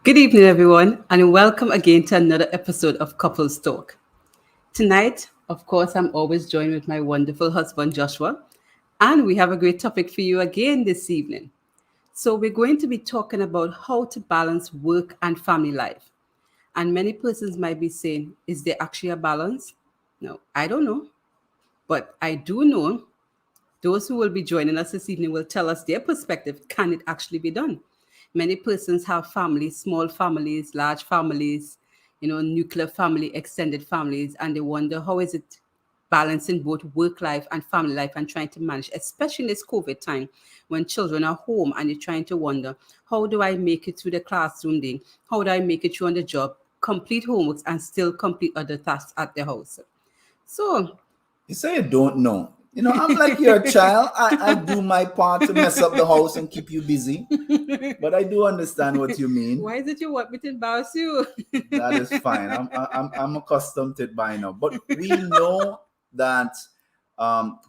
Good evening, everyone, and welcome again to another episode of Couples Talk. Tonight, of course, I'm always joined with my wonderful husband, Joshua, and we have a great topic for you again this evening. So, we're going to be talking about how to balance work and family life. And many persons might be saying, is there actually a balance? No, I don't know. But I do know those who will be joining us this evening will tell us their perspective. Can it actually be done? Many persons have families, small families, large families, nuclear family, extended families, and they wonder how is it balancing both work life and family life and trying to manage, especially in this COVID time when children are home and you're trying to wonder, how do I make it through the classroom day? How do I make it through on the job, complete homeworks and still complete other tasks at the house? So You say you don't know. I'm like your child. I do my part to mess up the house and keep you busy. But I do understand what you mean. why is it you want me to embarrass you? That is fine. I'm accustomed to it by now. But we know that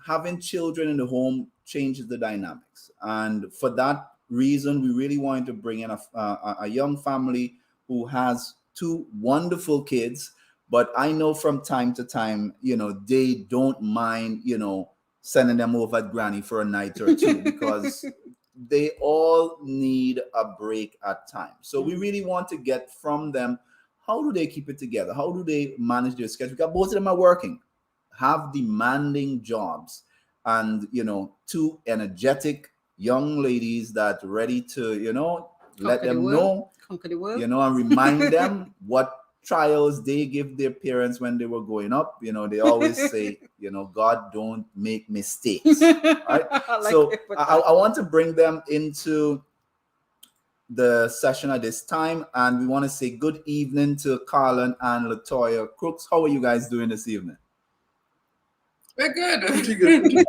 having children in the home changes the dynamics. And for that reason, we really wanted to bring in a young family who has two wonderful kids. But I know from time to time, they don't mind, sending them over at Granny for a night or two because they all need a break at times. So we really want to get from them, how do they keep it together? How do they manage their schedule? Because both of them are working, have demanding jobs, and two energetic young ladies that ready to, let them know, conquer the world, and remind them what trials they give their parents when they were growing up. They always say, God don't make mistakes. Right? I want to bring them into the session at this time, and we want to say good evening to Carlon and Le-Toya Crooks. How are you guys doing this evening? We're good. Pretty good.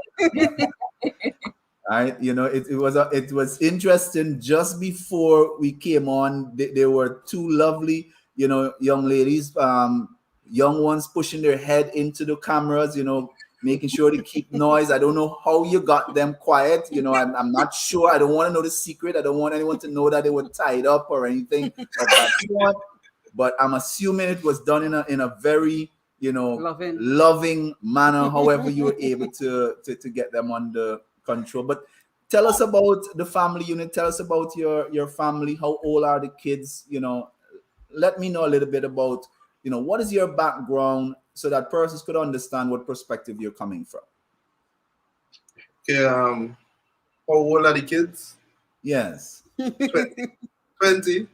All right, it was interesting. Just before we came on, there were two lovely young ladies, young ones pushing their head into the cameras, making sure to keep noise. I don't know how you got them quiet. I'm not sure. I don't want to know the secret. I don't want anyone to know that they were tied up or anything of that sort. But I'm assuming it was done in a very, loving manner, however you were able to get them under control. But tell us about the family unit. Tell us about your family. How old are the kids? Let me know a little bit about, what is your background so that persons could understand what perspective you're coming from. Okay, how old are the kids? Yes. 20.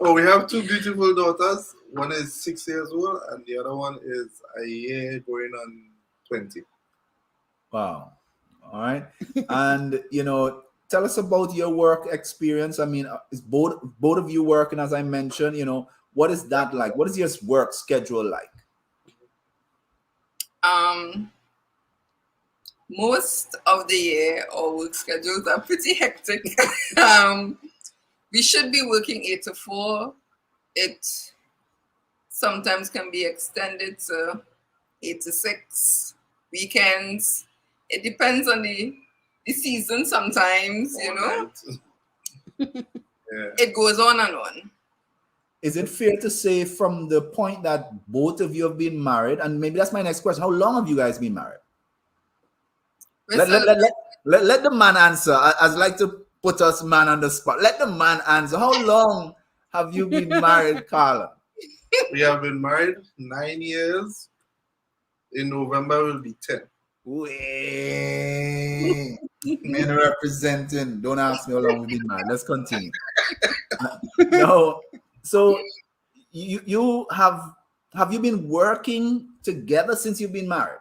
Oh, we have two beautiful daughters. One is 6 years old and the other one is a year going on 20. Wow. All right. And, tell us about your work experience. I mean, is both of you working, as I mentioned, what is that like? What is your work schedule like? Most of the year, our work schedules are pretty hectic. We should be working 8 to 4. It sometimes can be extended to 8 to 6. Weekends. It depends on the season sometimes, Yeah. It goes on and on. Is it fair to say from the point that both of you have been married, and maybe that's my next question, how long have you guys been married? Let the man answer. I'd like to put us man on the spot. Let the man answer. How long have you been married, Carla? We have been married 9 years. In November will be 10. Way. Men representing. Don't ask me how long we've been married. Let's continue. No. So you have you been working together since you've been married?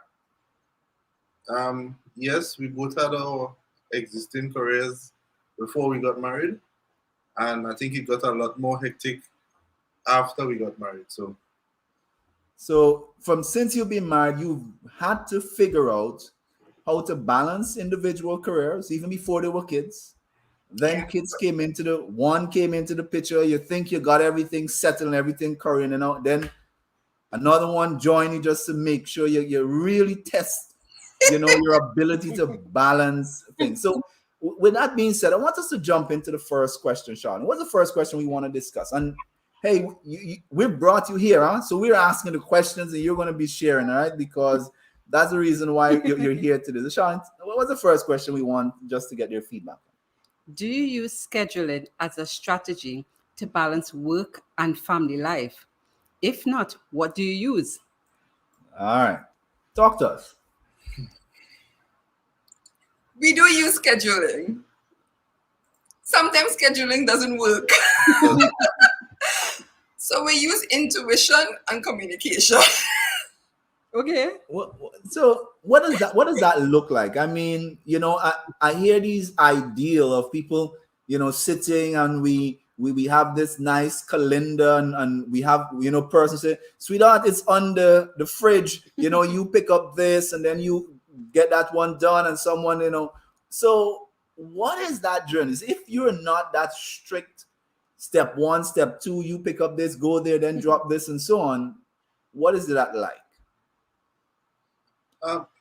Yes, we both had our existing careers before we got married, and I think it got a lot more hectic after we got married. So from since you've been married, you've had to figure out how to balance individual careers even before they were kids. Then kids came into the picture. You think you got everything settled and everything current, and out. Then another one joined you just to make sure you really test, your ability to balance things. So with that being said, I want us to jump into the first question, Sean. What's the first question we want to discuss? And hey, we brought you here, huh? So we're asking the questions and you're going to be sharing, all right? Because that's the reason why you're here today. So Sean, what was the first question we want just to get your feedback? Do you use scheduling as a strategy to balance work and family life? If not, what do you use? All right. Talk to us. We do use scheduling. Sometimes scheduling doesn't work. So we use intuition and communication. Okay. So what does that look like? I mean, I hear these ideal of people, sitting and we have this nice calendar and we have, person say, sweetheart, it's on the fridge, you pick up this and then you get that one done and someone, so what is that journey? If you're not that strict, step one, step two, you pick up this, go there, then drop this and so on, what is that like?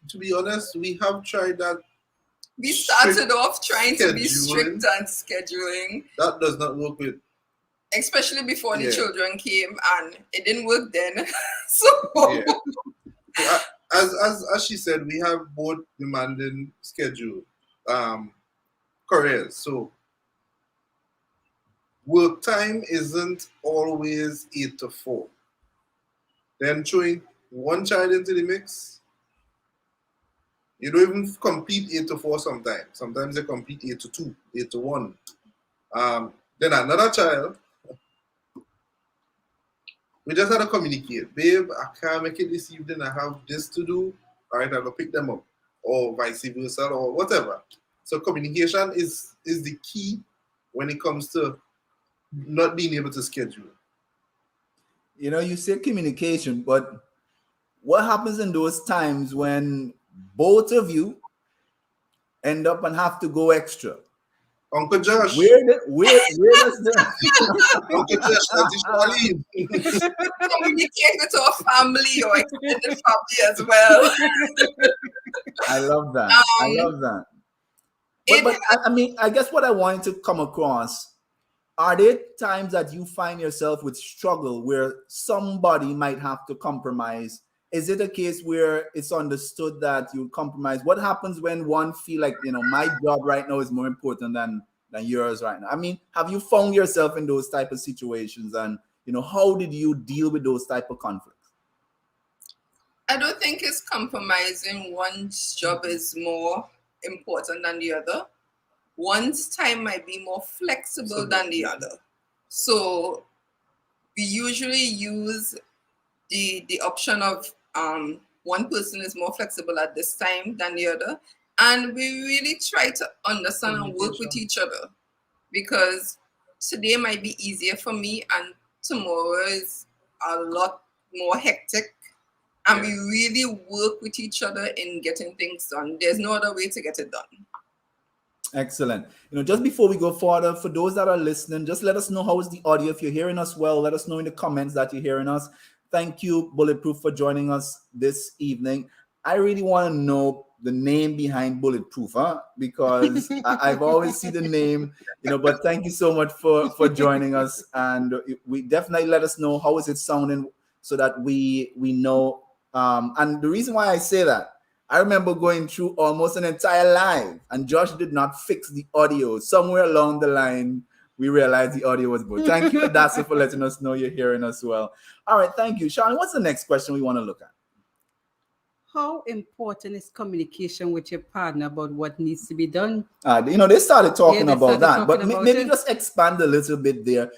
To be honest, we have tried that. We started off trying to be strict and scheduling. That does not work with. Especially before the children came, and it didn't work then. So as she said, we have both demanding schedule careers. So work time isn't always 8 to 4. Then throwing one child into the mix. You don't even compete 8 to 4 sometimes. Sometimes they compete 8 to 2, 8 to 1. Then another child, we just had to communicate. Babe, I can't make it this evening. I have this to do. All right, I'll pick them up. Or vice versa or whatever. So communication is the key when it comes to not being able to schedule. You say communication, but what happens in those times when both of you end up and have to go extra? Uncle Josh. Where does the Uncle Josh, communicate with our family or extended family as well. I love that. But I mean, I guess what I wanted to come across, are there times that you find yourself with struggle where somebody might have to compromise? Is it a case where it's understood that you compromise? What happens when one feel like, my job right now is more important than yours right now? I mean, have you found yourself in those type of situations? And, how did you deal with those type of conflicts? I don't think it's compromising. One's job is more important than the other. One's time might be more flexible than the other. So we usually use the option of one person is more flexible at this time than the other. And we really try to understand and work with each other, because today might be easier for me and tomorrow is a lot more hectic. And we really work with each other in getting things done. There's no other way to get it done. Excellent. Just before we go further, for those that are listening, just let us know how is the audio. If you're hearing us well, let us know in the comments that you're hearing us. Thank you, Bulletproof, for joining us this evening. I really want to know the name behind Bulletproof, because I've always seen the name, but thank you so much for joining us. And we definitely let us know how is it sounding so that we know. And the reason why I say that, I remember going through almost an entire live and Josh did not fix the audio. Somewhere along the line, we realized the audio was good. Thank you, Adasa, for letting us know you're hearing us well. All right, thank you. Sean, what's the next question we want to look at? How important is communication with your partner about what needs to be done? They started talking about that, but maybe just expand a little bit there.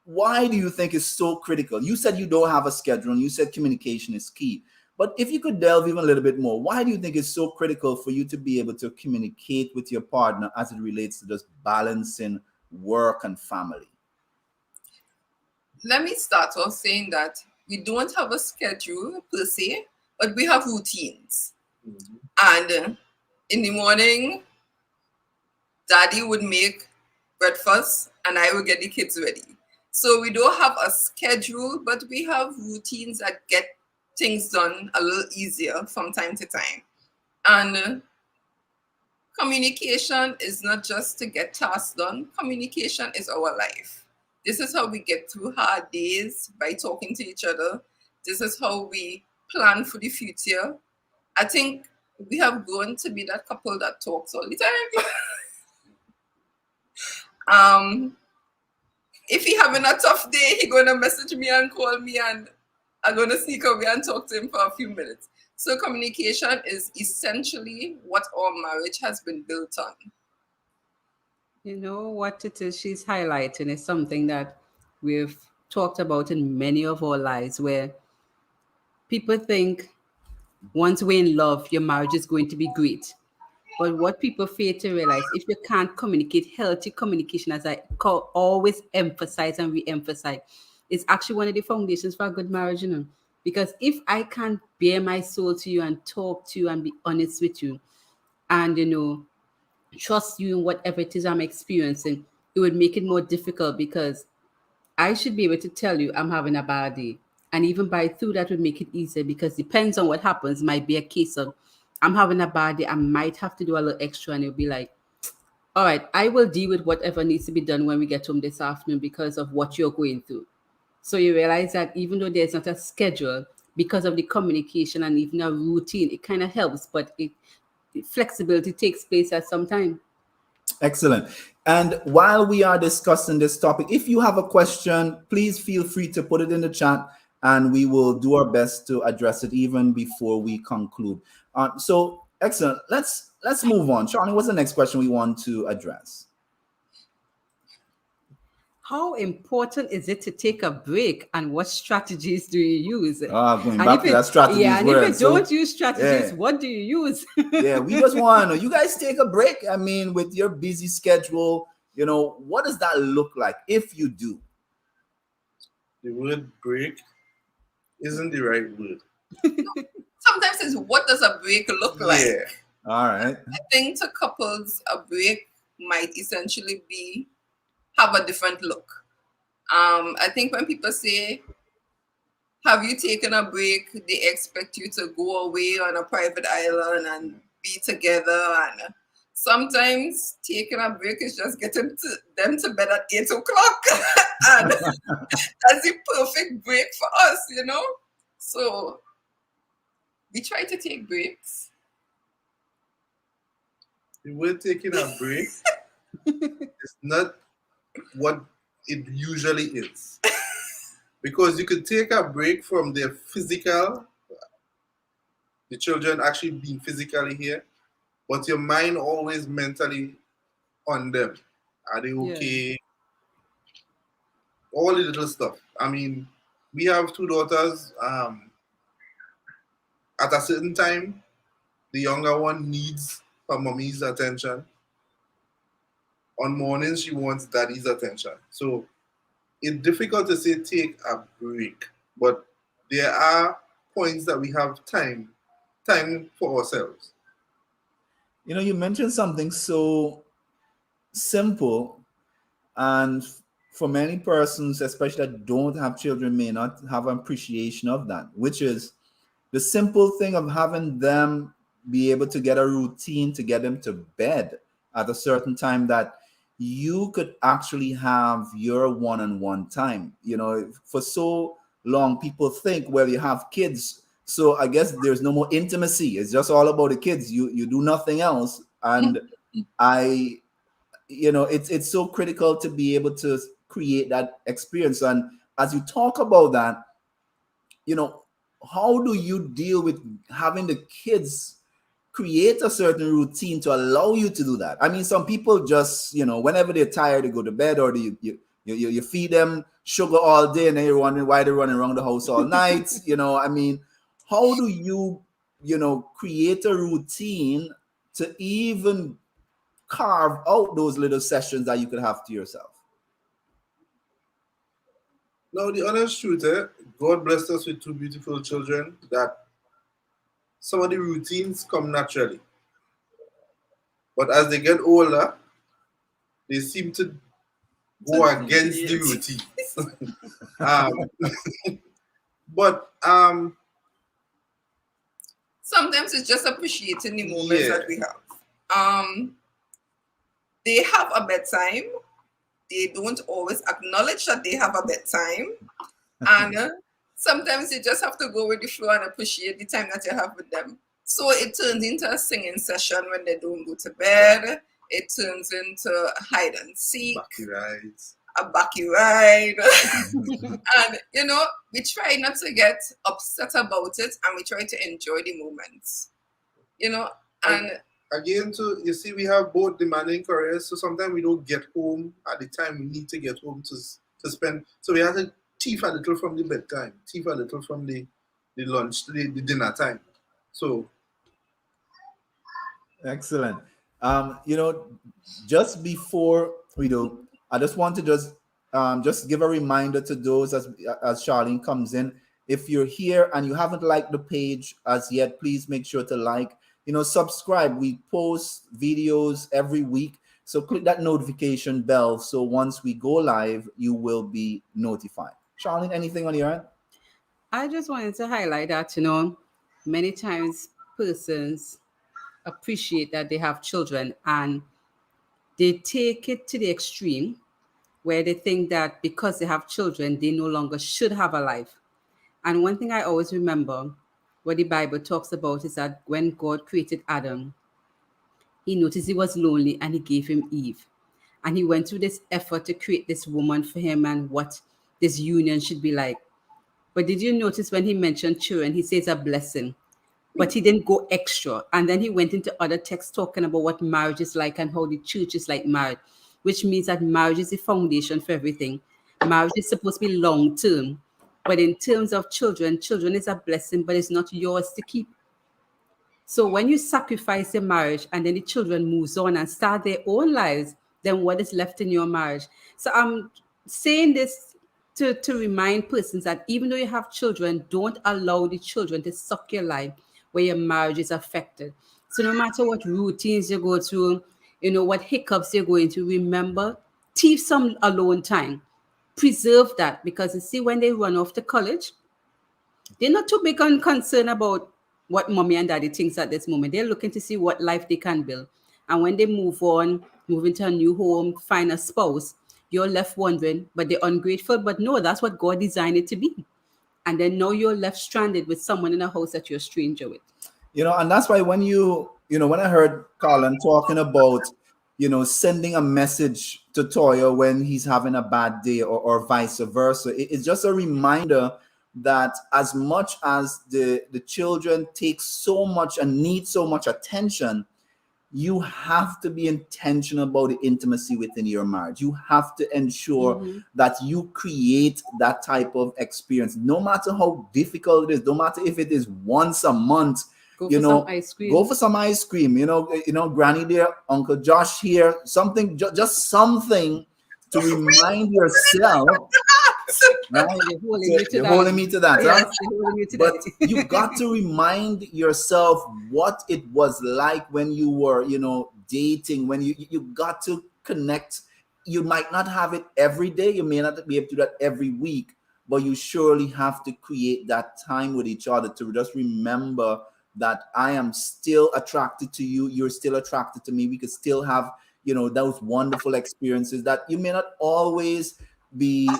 Why do you think it's so critical? You said you don't have a schedule and you said communication is key. But if you could delve even a little bit more, why do you think it's so critical for you to be able to communicate with your partner as it relates to just balancing work and family? Let me start off saying that we don't have a schedule per se, but we have routines. Mm-hmm. And in the morning, Daddy would make breakfast and I would get the kids ready. So we don't have a schedule, but we have routines that get things done a little easier from time to time. And communication is not just to get tasks done. Communication is our life. This is how we get through hard days, by talking to each other. This is how we plan for the future. I think we have grown to be that couple that talks all the time. If he having a tough day, he gonna message me and call me, and I'm gonna sneak away and talk to him for a few minutes. So communication is essentially what our marriage has been built on. You know what it is she's highlighting is something that we've talked about in many of our lives, where people think once we're in love, your marriage is going to be great. But what people fail to realize, if you can't communicate, healthy communication, as always emphasize and re-emphasize, is actually one of the foundations for a good marriage, you know. Because if I can't bare my soul to you and talk to you and be honest with you, and trust you in whatever it is I'm experiencing, it would make it more difficult, because I should be able to tell you I'm having a bad day. And even by through that would make it easier, because depends on what happens, might be a case of I'm having a bad day. I might have to do a little extra, and it'll be like, all right, I will deal with whatever needs to be done when we get home this afternoon because of what you're going through. So you realize that even though there's not a schedule, because of the communication and even a routine, it kind of helps, but flexibility takes place at some time. Excellent. And while we are discussing this topic, if you have a question, please feel free to put it in the chat, and we will do our best to address it even before we conclude. So excellent. Let's move on. Charlie, what's the next question we want to address? How important is it to take a break, and what strategies do you use? Going And back if to that strategies yeah, and word. if you don't use strategies, yeah. what do you use? Yeah, we just want to know. You guys take a break. I mean, with your busy schedule, what does that look like if you do? The word break isn't the right word. Sometimes it's what does a break look like? Yeah. All right. I think to couples, a break might essentially be have a different look. I think when people say, have you taken a break, they expect you to go away on a private island and be together. And sometimes taking a break is just getting them to bed at 8 o'clock. And that's the perfect break for us, So we try to take breaks. The word taking a break is not what it usually is. Because you could take a break from the children actually being physically here, but your mind always mentally on them. Are they okay? Yeah. All the little stuff. I mean, we have 2 daughters. At a certain time, the younger one needs her mommy's attention. On mornings, she wants daddy's attention. So it's difficult to say take a break, but there are points that we have time for ourselves. You mentioned something so simple, and for many persons, especially that don't have children, may not have an appreciation of that, which is the simple thing of having them be able to get a routine to get them to bed at a certain time, that you could actually have your one-on-one time. For so long, people think, well, you have kids, so I guess there's no more intimacy. It's just all about the kids. You do nothing else. And it's so critical to be able to create that experience. And as you talk about that, how do you deal with having the kids create a certain routine to allow you to do that? I mean, some people just, whenever they're tired, they go to bed, or you feed them sugar all day, and then you're wondering why they're running around the house all night. I mean, how do you, create a routine to even carve out those little sessions that you could have to yourself? No, the honest truth, God blessed us with 2 beautiful children that some of the routines come naturally. But as they get older, they seem to go against the routines. But sometimes it's just appreciating the moments that we have. Um, they have a bedtime. They don't always acknowledge that they have a bedtime. And sometimes you just have to go with the flow and appreciate the time that you have with them. So it turns into a singing session when they don't go to bed. It turns into hide and seek, Backy rides. a backy ride. And, you know, we try not to get upset about it and we try to enjoy the moments, you know. And Again, too, you see, we have both demanding careers, so sometimes we don't get home at the time we need to get home to spend. So we have to thief a little from the bedtime, thief a little from the lunch, the dinner time. So Excellent. You know, just before we do, I just want to just give a reminder to those as Charlene comes in. If you're here and you haven't liked the page as yet, please make sure to like. You know, subscribe. We post videos every week, so click that notification bell. So once we go live, you will be notified. Charlene, anything on your end? I just wanted to highlight that, you know, many times persons appreciate that they have children and they take it to the extreme where they think that because they have children, they no longer should have a life. And one thing I always remember what the Bible talks about is that when God created Adam, he noticed he was lonely and he gave him Eve. And he went through this effort to create this woman for him and what this union should be like. But did you notice when he mentioned children, he says a blessing, but he didn't go extra. And then he went into other texts talking about what marriage is like and how the church is like marriage, which means that marriage is the foundation for everything. Marriage is supposed to be long term. But in terms of children, children is a blessing, but it's not yours to keep. So when you sacrifice your marriage and then the children moves on and start their own lives, then what is left in your marriage? So I'm saying this to remind persons that even though you have children, don't allow the children to suck your life where your marriage is affected. So no matter what routines you go through, you know, what hiccups you're going to, remember, keep some alone time. Preserve that because you see, when they run off to college, they're not too big on concern about what mommy and daddy thinks at this moment. They're looking to see what life they can build. And when they move on, move into a new home, find a spouse, you're left wondering, but they're ungrateful. But no, that's what God designed it to be. And then now you're left stranded with someone in a house that you're a stranger with. You know, and that's why when when I heard Colin talking about, sending a message to Toya when he's having a bad day or vice versa, it's just a reminder that as much as the children take so much and need so much attention, you have to be intentional about the intimacy within your marriage. You have to ensure that you create that type of experience, no matter how difficult it is, no matter if it is once a month. Go for some ice cream. Go for some ice cream. Granny there, Uncle Josh here, something, just something to remind yourself. Right? You're holding me to that. Yes, Right? they're holding you to But that. you got to remind yourself what it was like when you were, dating, when you got to connect. You might not have it every day. You may not be able to do that every week, but you surely have to create that time with each other to just remember that I am still attracted to you. You're still attracted to me. We could still have, those wonderful experiences that you may not always be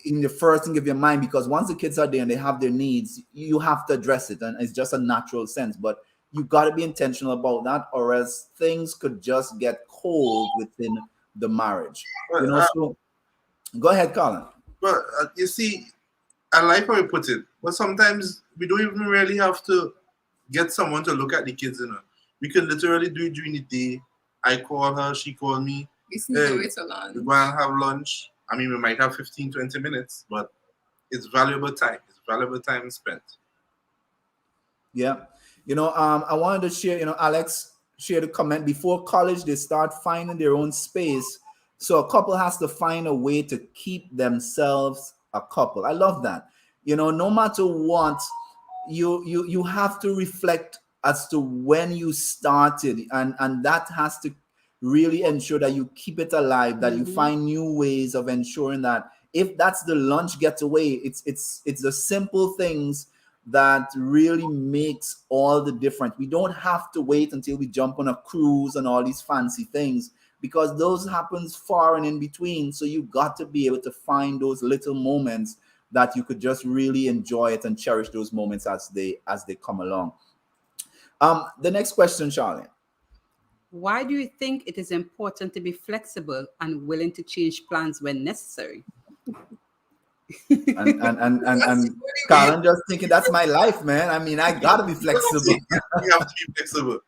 in the first thing of your mind, because once the kids are there and they have their needs, you have to address it, and it's just a natural sense. But you got to be intentional about that, or else things could just get cold within the marriage. So go ahead, Colin. But you see, I like how you put it, but sometimes we don't even really have to get someone to look at the kids. We can literally do it during the day. I call her, she call me. We sneak away to lunch. We go and have lunch. I mean, we might have 15, 20 minutes, but it's valuable time. It's valuable time spent. Yeah. I wanted to share, Alex shared a comment. Before college, they start finding their own space. So a couple has to find a way to keep themselves a couple. I love that. No matter what, you have to reflect as to when you started, and that has to really ensure that you keep it alive, that you find new ways of ensuring that if that's the lunch getaway, it's the simple things that really makes all the difference. We don't have to wait until we jump on a cruise and all these fancy things, because those happens far and in between. So you got to be able to find those little moments that you could just really enjoy it and cherish those moments as they come along. The next question, Charlene. Why do you think it is important to be flexible and willing to change plans when necessary? And Karen just thinking that's my life, man. I mean, I gotta be flexible. We have to be flexible.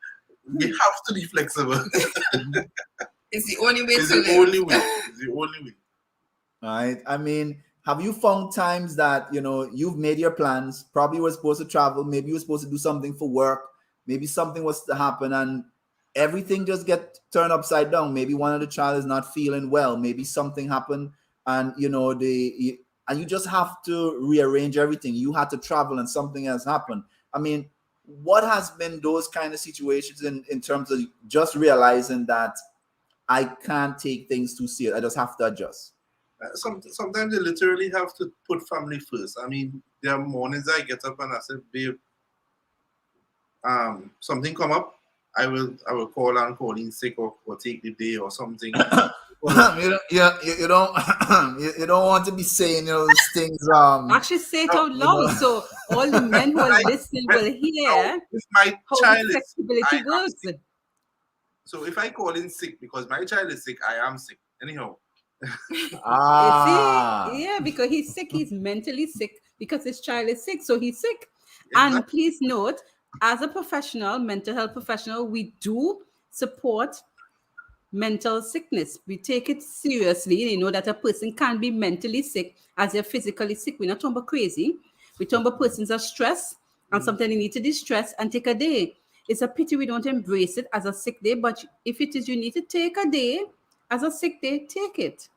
We have to be flexible. It's the only way It's to the live. only way. It's the only way. Right? I mean, have you found times that you've made your plans, probably were supposed to travel, maybe you were supposed to do something for work, maybe something was to happen, and everything just get turned upside down? Maybe one of the child is not feeling well, maybe something happened, and and you just have to rearrange everything. You had to travel and something has happened. I mean, what has been those kind of situations in terms of just realizing that I can't take things too serious, I just have to adjust? Sometimes you literally have to put family first. I mean, there are mornings I get up and I say, babe, something come up, I will call and call in sick or take the day or something. You don't want to be saying those things. Actually, say it out loud so all the men who are listening will hear If my how child the is flexibility works. so if I call in sick because my child is sick, I am sick. Anyhow. See, yeah, because he's sick, he's mentally sick because his child is sick, so he's sick. Exactly. And please note, as a professional, mental health professional, we do support mental sickness. We take it seriously. You know that a person can be mentally sick as they're physically sick. We're not talking about crazy. We're talking about persons are stressed and sometimes they need to distress and take a day. It's a pity we don't embrace it as a sick day, but if it is you need to take a day as a sick day, take it.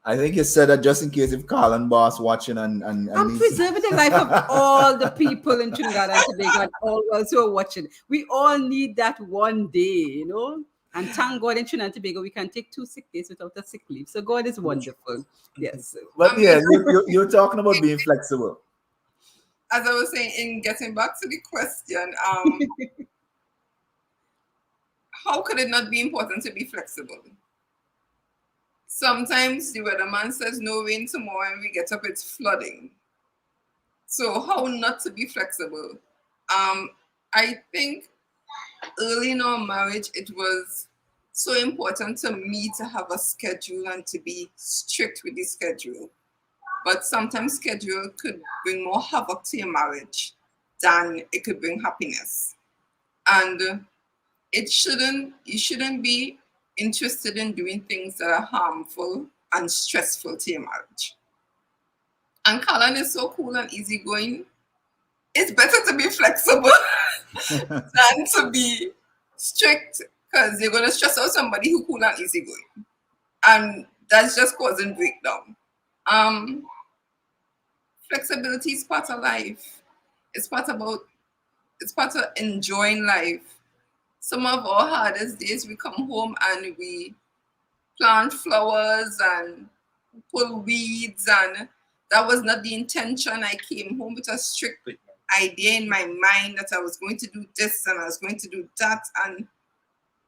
I think you said that just in case if Carl and Boss watching and I'm preserving the life of all the people in Trinidad and Tobago and all those who are watching. We all need that one day, And thank God in Trinidad and Tobago we can take 2 sick days without a sick leave. So God is wonderful. Yes. But yeah, you're talking about being flexible. As I was saying, in getting back to the question, how could it not be important to be flexible? Sometimes the weatherman says no rain tomorrow and we get up, it's flooding. So how not to be flexible? I think early in our marriage, it was so important to me to have a schedule and to be strict with the schedule. But sometimes schedule could bring more havoc to your marriage than it could bring happiness. And you shouldn't be interested in doing things that are harmful and stressful to your marriage. And Carlon is so cool and easygoing. It's better to be flexible than to be strict, because you're going to stress out somebody who's cool and easygoing. And that's just causing breakdown. Flexibility is part of life. It's part of enjoying life. Some of our hardest days, we come home and we plant flowers and pull weeds, and that was not the intention. I came home with a strict idea in my mind that I was going to do this and I was going to do that, and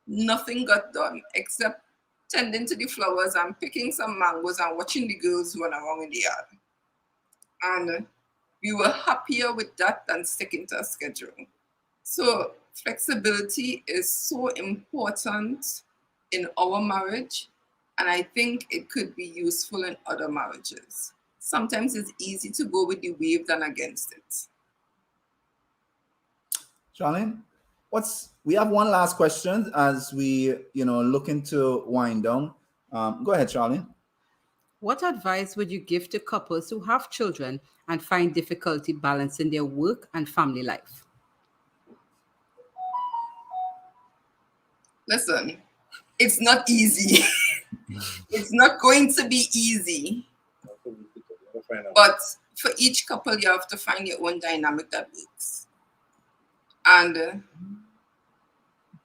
nothing got done except tending to the flowers and picking some mangoes and watching the girls run around in the yard. And we were happier with that than sticking to a schedule. So flexibility is so important in our marriage, and I think it could be useful in other marriages. Sometimes it's easy to go with the wave than against it. Charlene, we have one last question as we looking to wind down. Go ahead, Charlene. What advice would you give to couples who have children and find difficulty balancing their work and family life? Listen, it's not easy. It's not going to be easy. But for each couple, you have to find your own dynamic that works. And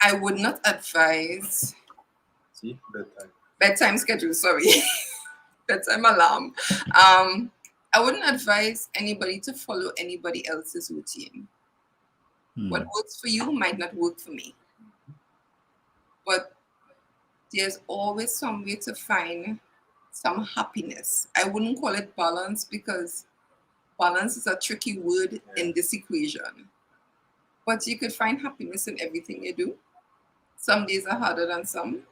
I would not advise bedtime schedule, sorry. Bedtime alarm. I wouldn't advise anybody to follow anybody else's routine. What works for you might not work for me. But there's always some way to find some happiness. I wouldn't call it balance because balance is a tricky word in this equation. But you could find happiness in everything you do. Some days are harder than some.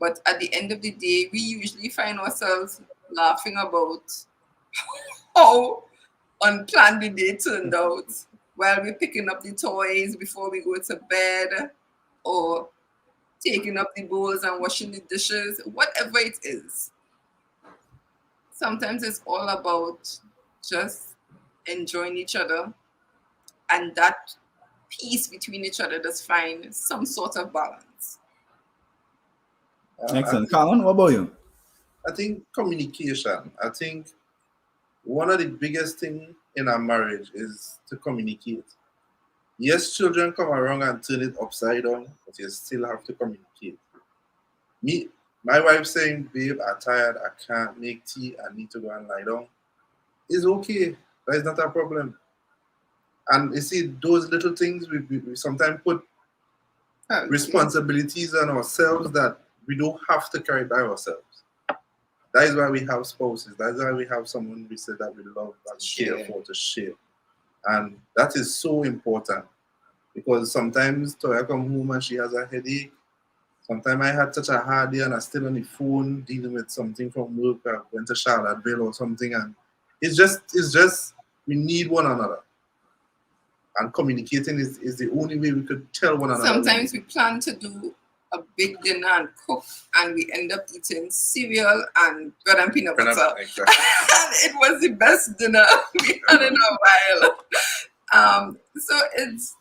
But at the end of the day, we usually find ourselves laughing about how unplanned the day turned out while we're picking up the toys before we go to bed or taking up the bowls and washing the dishes, whatever it is. Sometimes it's all about just enjoying each other and that peace between each other does find some sort of balance. Excellent. Carlon, what about you? I think communication. I think one of the biggest thing in a marriage is to communicate. Yes, children come around and turn it upside down, but you still have to communicate. Me, my wife saying, "Babe, I'm tired. I can't make tea. I need to go and lie down." Is okay. That is not a problem. And you see, those little things we sometimes put responsibilities on ourselves that we don't have to carry by ourselves. That is why we have spouses. That is why we have someone we say that we love and care for to share. And that is so important because sometimes Toya come home and she has a headache. Sometimes I had such a hard day and I'm still on the phone dealing with something from work. I went to Charlottesville or something, and it's just we need one another. And communicating is the only way we could tell one another. Sometimes we plan to do a big dinner and cook, and we end up eating cereal and bread and peanut butter. Exactly. And it was the best dinner we had in a while. So it's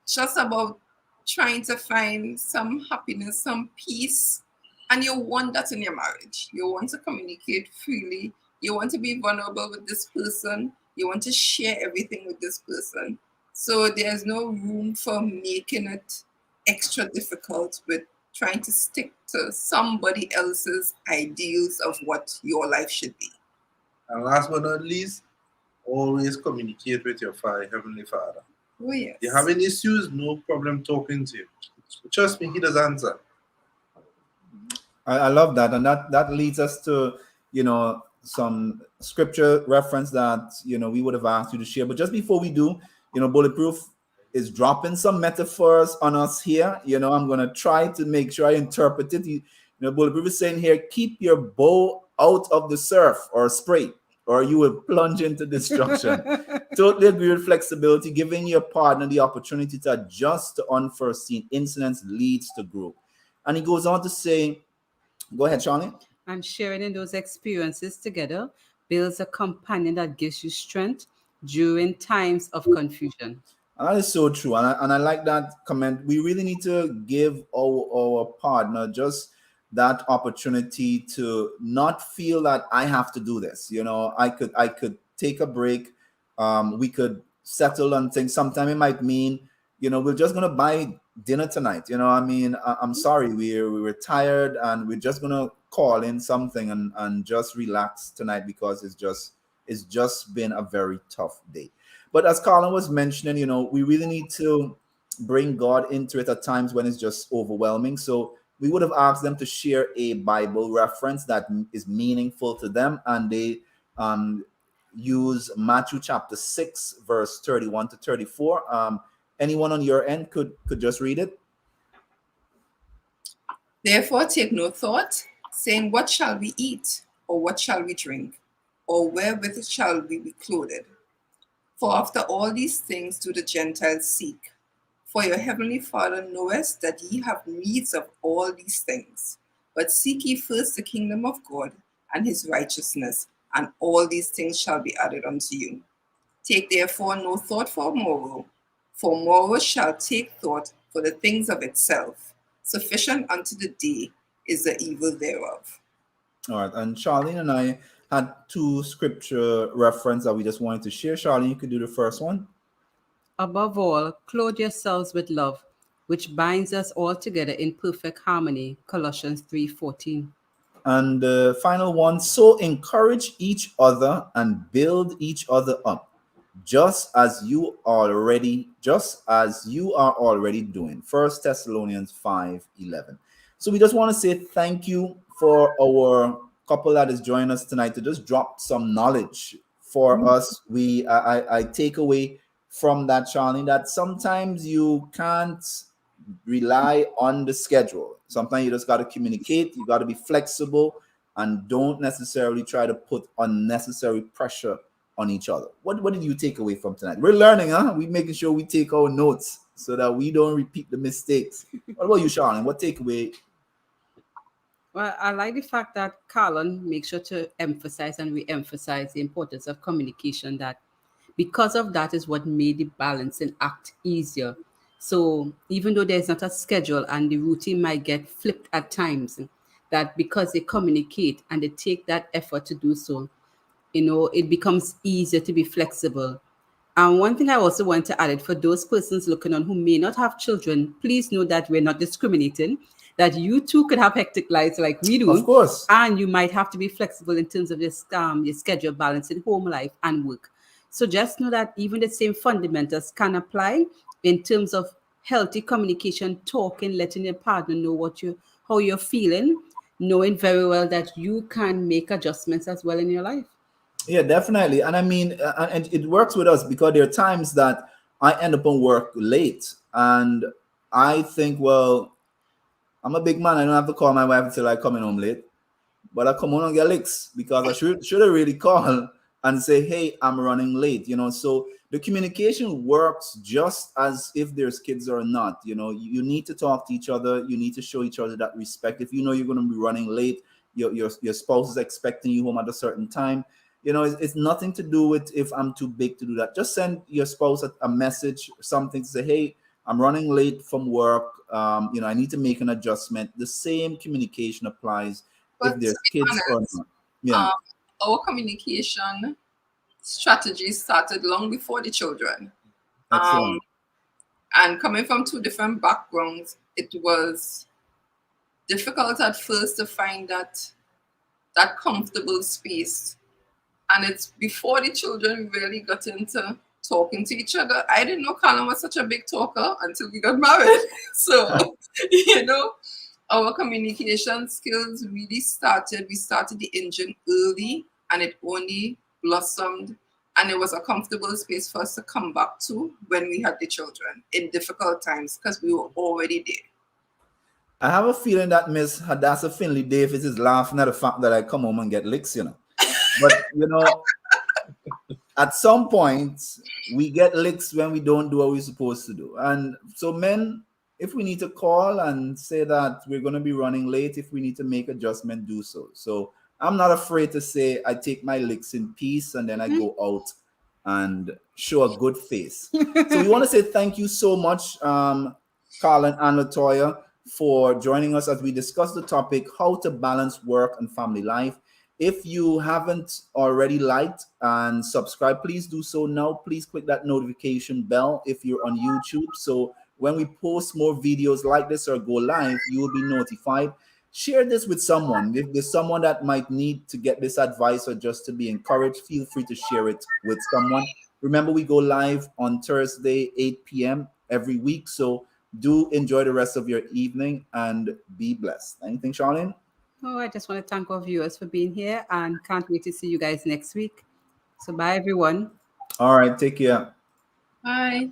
just about trying to find some happiness, some peace, and you want that in your marriage. You want to communicate freely. You want to be vulnerable with this person. You want to share everything with this person. So there's no room for making it extra difficult with trying to stick to somebody else's ideals of what your life should be. And last but not least, always communicate with your Heavenly Father. Oh, yes. You have any issues, no problem talking to you. Trust me, He does answer. I love that. And that leads us to, some scripture reference that, we would have asked you to share. But just before we do, Bulletproof is dropping some metaphors on us here. I'm going to try to make sure I interpret it. Bulletproof is saying here, keep your bow out of the surf or spray, or you will plunge into destruction. Totally agree with flexibility. Giving your partner the opportunity to adjust to unforeseen incidents leads to growth. And he goes on to say, go ahead, Charlie. And sharing in those experiences together builds a companion that gives you strength during times of confusion. And that is so true. And I like that comment. We really need to give our partner just that opportunity to not feel that I have to do this. I could take a break. We could settle on things. Sometimes it might mean, we're just going to buy dinner tonight. I'm sorry. We were tired and we're just going to call in something and just relax tonight because it's just been a very tough day. But as Carlon was mentioning, we really need to bring God into it at times when it's just overwhelming. So we would have asked them to share a Bible reference that is meaningful to them. And they use Matthew chapter 6, verse 31 to 34. Anyone on your end could just read it? Therefore take no thought, saying, what shall we eat? Or what shall we drink? Or wherewith shall we be clothed? For after all these things do the Gentiles seek. For your heavenly Father knoweth that ye have needs of all these things. But seek ye first the kingdom of God and his righteousness, and all these things shall be added unto you. Take therefore no thought for morrow shall take thought for the things of itself. Sufficient unto the day is the evil thereof. All right. And Charlene and I had two scripture reference that we just wanted to share. Charlene, you could do the first one. Above all, clothe yourselves with love, which binds us all together in perfect harmony. Colossians 3:14. And the final one, so encourage each other and build each other up, just as you are already doing. First Thessalonians 5:11. So we just want to say thank you for our couple that is joining us tonight to just drop some knowledge for us. I take away from that, Charlene, that sometimes you can't rely on the schedule. Sometimes you just got to communicate, you got to be flexible, and don't necessarily try to put unnecessary pressure on each other. What did you take away from tonight? We're learning, huh? We're making sure we take our notes so that we don't repeat the mistakes. What about you, Charlene? What takeaway? Well, I like the fact that Carlon makes sure to emphasize and re-emphasize the importance of communication. That because of that is what made the balancing act easier. So even though there's not a schedule and the routine might get flipped at times, that because they communicate and they take that effort to do so, it becomes easier to be flexible. And one thing I also want to add it for those persons looking on who may not have children, please know that we're not discriminating, that you too could have hectic lives like we Of do. course. And you might have to be flexible in terms of your schedule balancing home life and work. So just know that even the same fundamentals can apply in terms of healthy communication, talking, letting your partner know how you're feeling, knowing very well that you can make adjustments as well in your life. Yeah, definitely. And I mean, and it works with us because there are times that I end up on work late, and I think, well, I'm a big man. I don't have to call my wife until I coming home late. But I come on and get licks because I should have really called and say, hey, I'm running late. So the communication works just as if there's kids or not. You need to talk to each other. You need to show each other that respect. If you know you're going to be running late, your spouse is expecting you home at a certain time. It's nothing to do with if I'm too big to do that. Just send your spouse a message, something to say, hey, I'm running late from work. I need to make an adjustment. The same communication applies if But to there's be kids or honest, not. Yeah, um, our communication strategy started long before the children. Um, excellent. and coming from two different backgrounds, it was difficult at first to find that comfortable space. And it's before the children really got into talking to each other. I didn't know Colin was such a big talker until we got married. So, you know, our communication skills really started. We started the engine early and it only blossomed. And it was a comfortable space for us to come back to when we had the children in difficult times because we were already there. I have a feeling that Miss Hadassah Finley Davis is laughing at the fact that I come home and get licks. But at some point we get licks when we don't do what we're supposed to do. And so men, if we need to call and say that we're going to be running late, if we need to make adjustment, do so. So I'm not afraid to say I take my licks in peace and then I go out and show a good face. So we want to say thank you so much, Carlin and LeToya, for joining us as we discuss the topic, how to balance work and family life. If you haven't already liked and subscribed, please do so now. Please click that notification bell if you're on YouTube. So when we post more videos like this or go live, you will be notified. Share this with someone. If there's someone that might need to get this advice or just to be encouraged, feel free to share it with someone. Remember, we go live on Thursday, 8 p.m. every week. So do enjoy the rest of your evening and be blessed. Anything, Charlene? Oh, I just want to thank our viewers for being here and can't wait to see you guys next week. So bye everyone. All right, take care. Bye.